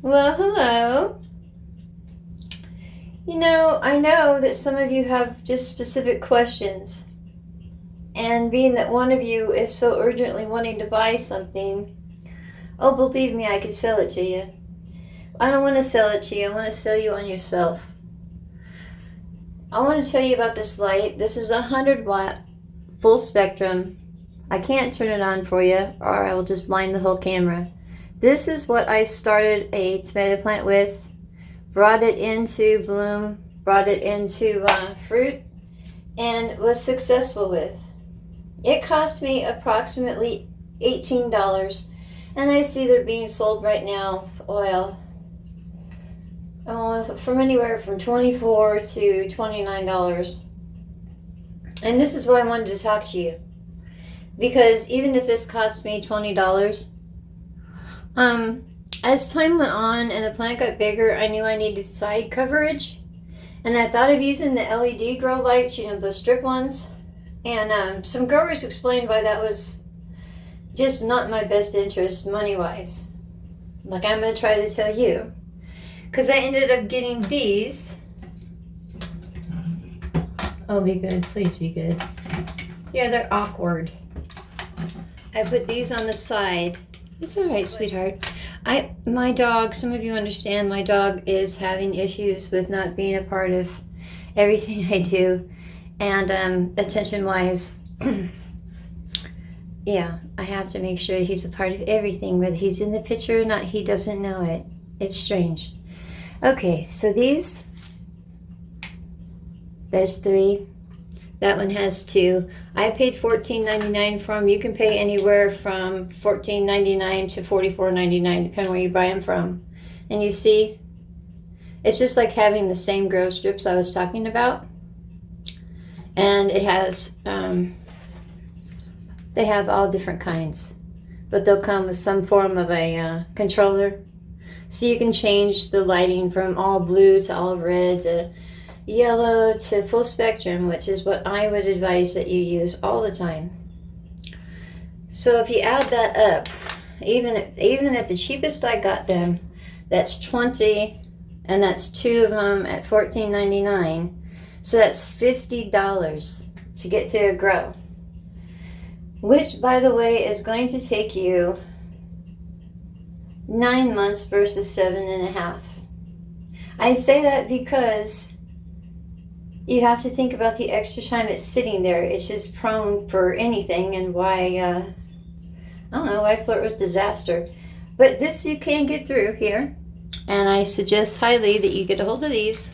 Well, hello. I know that some of you have just specific questions. And being that one of you is so urgently wanting to buy something, oh, believe me, I could sell it to you. I don't want to sell it to you. I want to sell you on yourself. I want to tell you about this light. This is a 100-watt full spectrum. I can't turn it on for you, or I will just blind the whole camera. This is what I started a tomato plant with, brought it into bloom, brought it into fruit, and was successful with. It cost me approximately $18, and I see they're being sold right now, from anywhere from $24 to $29. And this is why I wanted to talk to you. Because even if this cost me $20, as time went on and the plant got bigger, I knew I needed side coverage. And I thought of using the LED grow lights, the strip ones. And some growers explained why that was just not in my best interest money-wise. Like I'm going to try to tell you. Because I ended up getting these. Oh, be good. Please be good. Yeah, they're awkward. I put these on the side. It's all right, sweetheart. My dog, some of you understand, my dog is having issues with not being a part of everything I do. And attention-wise, yeah, I have to make sure he's a part of everything. Whether he's in the picture or not, he doesn't know it. It's strange. Okay, so these, there's 3. That one has 2. I paid $14.99 for them. You can pay anywhere from $14.99 to $44.99, depending where you buy them from. And you see, it's just like having the same grow strips I was talking about. And it has, they have all different kinds. But they'll come with some form of a controller. So you can change the lighting from all blue to all red to yellow to full spectrum, which is what I would advise that you use all the time. So if you add that up, even if the cheapest I got them, that's 20, and that's 2 of them at $14.99. So that's $50 to get through a grow. Which, by the way, is going to take you 9 months versus 7.5. I say that because you have to think about the extra time it's sitting there. It's just prone for anything, and why, I don't know, why flirt with disaster. But this you can get through here, and I suggest highly that you get a hold of these.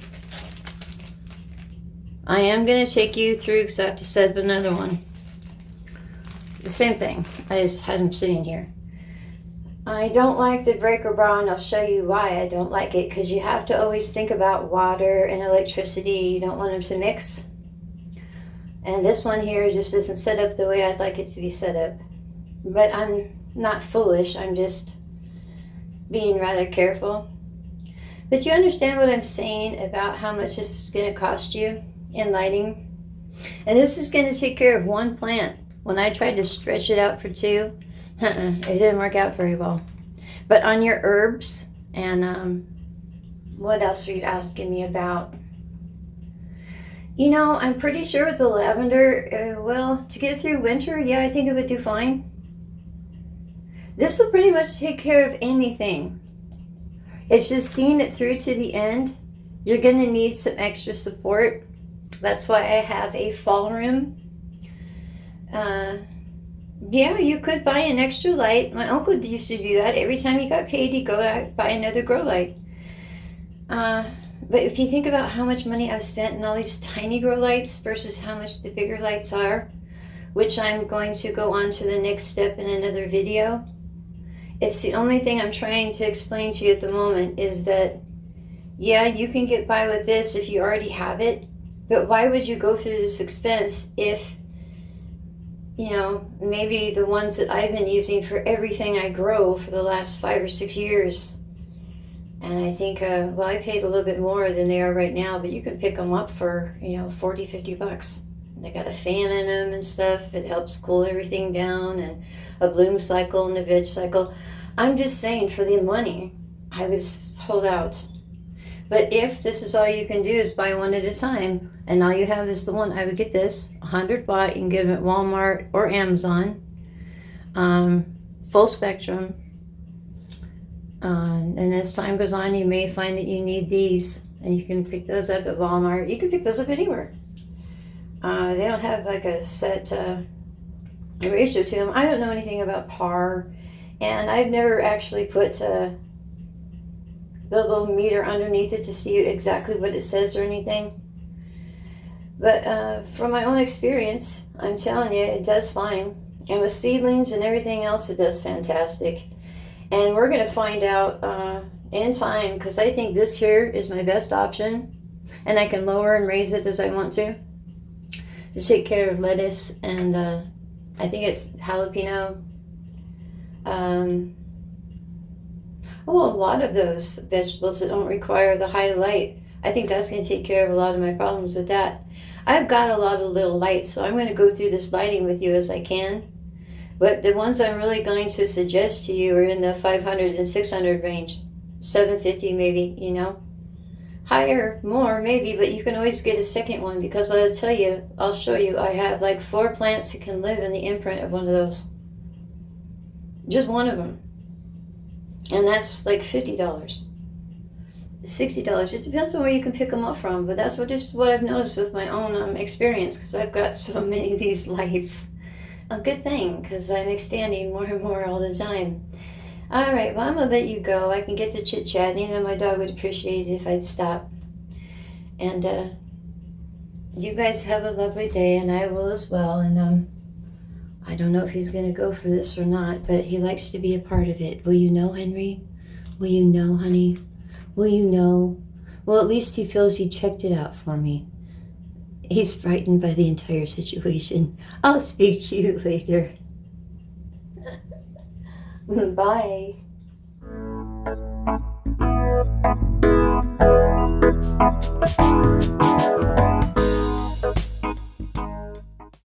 I am going to take you through because I have to set up another one. The same thing. I just had them sitting here. I don't like the breaker bar, and I'll show you why I don't like it, because you have to always think about water and electricity. You don't want them to mix. And this one here just isn't set up the way I'd like it to be set up. But I'm not foolish. I'm just being rather careful. But you understand what I'm saying about how much this is going to cost you in lighting? And this is going to take care of one plant. When I tried to stretch it out for 2, it didn't work out very well. But on your herbs, and what else are you asking me about? I'm pretty sure with the lavender, to get through winter, yeah, I think it would do fine. This will pretty much take care of anything. It's just seeing it through to the end. You're going to need some extra support. That's why I have a fall room. Yeah, you could buy an extra light. My uncle used to do that. Every time he got paid, he'd go out buy another grow light. But if you think about how much money I've spent in all these tiny grow lights versus how much the bigger lights are, which I'm going to go on to the next step in another video. It's the only thing I'm trying to explain to you at the moment is that, yeah, you can get by with this if you already have it, but why would you go through this expense if, maybe the ones that I've been using for everything I grow for the last 5 or 6 years, and I think, I paid a little bit more than they are right now, but you can pick them up for, $40, $50. They got a fan in them and stuff. It helps cool everything down, and a bloom cycle and a veg cycle. I'm just saying, for the money, I would hold out. But if this is all you can do is buy one at a time, and all you have is the one, I would get this 100 watt. You can get them at Walmart or Amazon. Full spectrum. And as time goes on, you may find that you need these, and you can pick those up at Walmart. You can pick those up anywhere. They don't have like a set ratio to them. I don't know anything about PAR, and I've never actually put the little meter underneath it to see exactly what it says or anything. But from my own experience, I'm telling you, it does fine. And with seedlings and everything else, it does fantastic. And we're going to find out in time, because I think this here is my best option, and I can lower and raise it as I want to take care of lettuce, and I think it's jalapeno. A lot of those vegetables that don't require the high light. I think that's going to take care of a lot of my problems with that. I've got a lot of little lights, so I'm going to go through this lighting with you as I can. But the ones I'm really going to suggest to you are in the 500 and 600 range. 750 maybe, you know. Higher, more maybe, but you can always get a second one, because I'll tell you, I'll show you, I have like 4 plants that can live in the imprint of one of those. Just one of them. And that's like $50. $60. It depends on where you can pick them up from, but that's just what I've noticed with my own experience, because I've got so many of these lights. A good thing, because I'm expanding more and more all the time. All right, well, I'm going to let you go. I can get to chit-chatting, and my dog would appreciate it if I'd stop. And you guys have a lovely day, and I will as well. And I don't know if he's going to go for this or not, but he likes to be a part of it. Will you know, Henry? Will you know, honey? Will you know? Well, at least he feels he checked it out for me. He's frightened by the entire situation. I'll speak to you later. Bye.